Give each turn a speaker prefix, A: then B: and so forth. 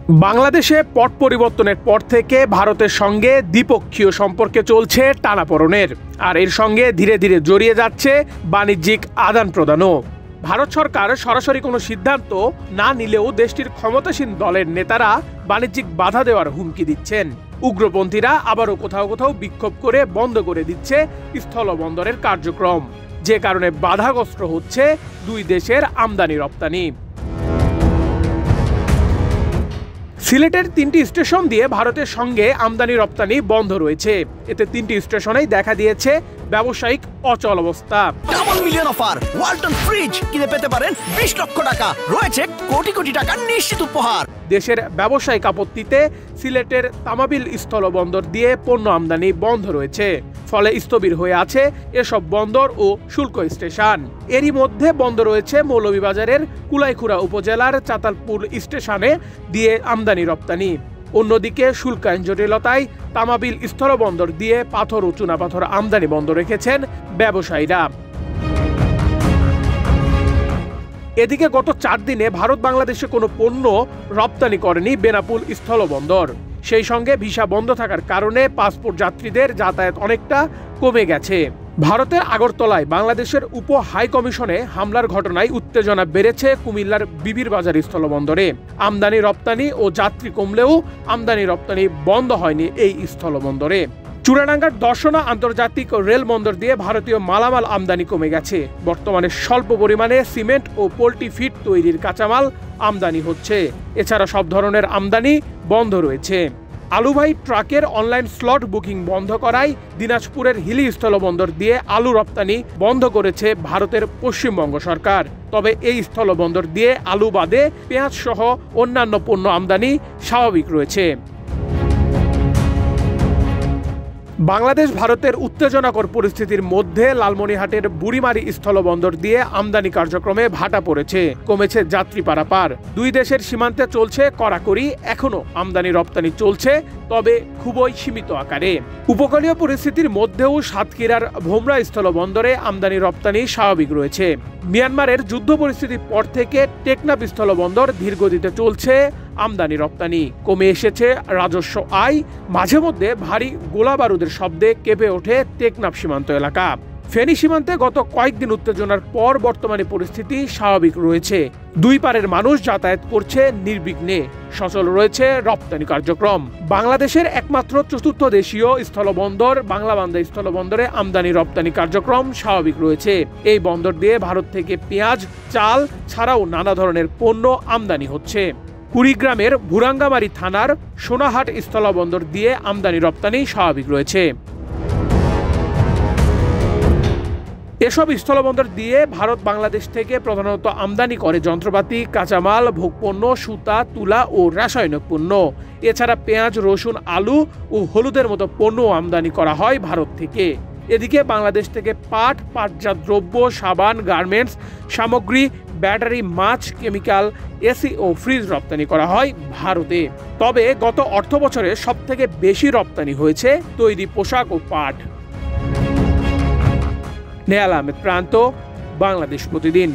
A: বাংলাদেশে পট পরিবর্তনের পর থেকে ভারতের সঙ্গে দ্বিপক্ষীয় সম্পর্কে চলছে টানাপোড়েনের, আর এর সঙ্গে ধীরে ধীরে জড়িয়ে যাচ্ছে বাণিজ্যিক আদান প্রদানও। ভারত সরকার সরাসরি কোনো সিদ্ধান্ত না নিলেও দেশটির ক্ষমতাসীন দলের নেতারা বাণিজ্যিক বাধা দেওয়ার হুমকি দিচ্ছেন। উগ্রপন্থীরা আবারও কোথাও কোথাও বিক্ষোভ করে বন্ধ করে দিচ্ছে স্থলবন্দরের কার্যক্রম, যে কারণে বাধাগ্রস্ত হচ্ছে দুই দেশের আমদানি রপ্তানি। সিলেটের 3টি স্টেশন দিয়ে ভারতের সঙ্গে আমদানি রপ্তানি বন্ধ রয়েছে। এতে 3টি স্টেশনেই দেখা দিয়েছে ব্যবসায়িক অচলাবস্থা।
B: Double million offer Walton fridge কিনে পেতে পারেন 20 লক্ষ টাকা, রয়েছে কোটি কোটি টাকার নিশ্চিত উপহার।
A: দেশের ব্যবসায়িক আপত্তিতে সিলেটের তামাবিল স্থলবন্দর দিয়ে পণ্য আমদানি বন্ধ রয়েছে, ফলে স্থবির হয়ে আছে এসব বন্দর ও শুল্ক স্টেশন। এরই মধ্যে বন্ধ রয়েছে মৌলভীবাজারের কুলাইখুড়া উপজেলার চাতালপুর স্টেশনে দিয়ে আমদানি রপ্তানি। অন্যদিকে শুল্কায়ন জটিলতায় তামাবিল স্থলবন্দর দিয়ে পাথর ও চুনাপাথর আমদানি বন্ধ রেখেছেন ব্যবসায়ীরা। এদিকে গত 4 দিনে ভারত বাংলাদেশে কোনো পণ্য রপ্তানি করেনি বেনাপুল স্থলবন্দর। সেই সঙ্গে ভিসা বন্ধ থাকার কারণে পাসপোর্ট যাত্রীদের যাতায়াত অনেকটা কমে গেছে। ভারতের আগরতলায় বাংলাদেশের উপ হাই কমিশনে হামলার ঘটনায় উত্তেজনা বেড়েছে কুমিল্লার বিবির বাজার স্থলবন্দরে। আমদানি রপ্তানি ও যাত্রী কমলেও আমদানি রপ্তানি বন্ধ হয়নি এই স্থলবন্দরে। চুয়াডাঙ্গার দর্শনা আন্তর্জাতিক রেল বন্দর দিয়ে ভারতীয় মালামাল আমদানি কমে গেছে। বর্তমানে স্বল্প পরিমাণে সিমেন্ট ও পোল্ট্রি ফিড তৈরির কাঁচামাল আমদানি হচ্ছে। এছাড়া সব ধরনের আমদানি বন্ধ রয়েছে। আলুবাহী ট্রাকের অনলাইন স্লট বুকিং বন্ধ করায় দিনাজপুরের হিলি স্থলবন্দর দিয়ে আলু রপ্তানি বন্ধ করেছে ভারতের পশ্চিমবঙ্গ সরকার। তবে এই স্থলবন্দর দিয়ে আলু বাদে পেঁয়াজ সহ অন্যান্য পণ্য আমদানি স্বাভাবিক রয়েছে। বাংলাদেশ ভারতের উত্তেজনাকর পরিস্থিতির মধ্যে লালমনিরহাটের বুড়িমারি স্থলবন্দর দিয়ে আমদানি কার্যক্রমে ভাটা পড়েছে, কমেছে যাত্রী পারাপার। দুই দেশের সীমান্তে চলছে কড়াকড়ি। এখনো আমদানি রপ্তানি চলছে, তবে খুবই সীমিত আকারে। উপকূলীয় পরিস্থিতির মধ্যেও সাতক্ষীরার ভোমরা স্থলবন্দরে আমদানি রপ্তানি স্বাভাবিক রয়েছে। মিয়ানমারের যুদ্ধ পরিস্থিতির পর থেকে টেকনাফ স্থলবন্দর ধীরগতিতে চলছে আমদানি রপ্তানি। কমে এসেছে রাজস্ব আয়। মাঝে মধ্যে ভারী গোলা বারুদের শব্দে কেঁপে ওঠে টেকনাফ সীমান্ত এলাকা। ফেনী সীমান্তে গত কয়েকদিন উত্তেজনার পর বর্তমানে পরিস্থিতি স্বাভাবিক রয়েছে। দুই পারের মানুষ যাতায়াত করছে নির্বিঘ্নে। সচল রয়েছে রপ্তানি কার্যক্রম। বাংলাদেশের একমাত্র চতুর্থ দেশীয় স্থলবন্দর বাংলাবান্ধা স্থলবন্দরে আমদানি রপ্তানি কার্যক্রম স্বাভাবিক রয়েছে। এই বন্দর দিয়ে ভারত থেকে পেঁয়াজ, চাল ছাড়াও নানা ধরনের পণ্য আমদানি হচ্ছে। কুড়িগ্রামের ভুরাঙ্গামারী থানার সোনাহাট স্থলবন্দর দিয়ে আমদানি রপ্তানি স্বাভাবিক রয়েছে। এসব স্থলবন্দর দিয়ে ভারত বাংলাদেশ থেকে প্রধানত আমদানি করে যন্ত্রপাতি, কাঁচামাল, ভোগপণ্য, সুতা, তুলা ও রাসায়নিক পণ্য। এছাড়া পেঁয়াজ, রসুন, আলু ও হলুদের মতো পণ্য আমদানি করা হয় ভারত থেকে। এদিকে বাংলাদেশ থেকে পাট, পাটজাত দ্রব্য, সাবান, গার্মেন্টস সামগ্রী, ব্যাটারি, মাছ, কেমিক্যাল, এসি ও ফ্রিজ রপ্তানি করা হয় ভারতে। তবে গত অর্থবছরে সবথেকে বেশি রপ্তানি হয়েছে তৈরি পোশাক ও পাট। নেহাল আহমেদ প্রান্ত, বাংলাদেশ প্রতিদিন।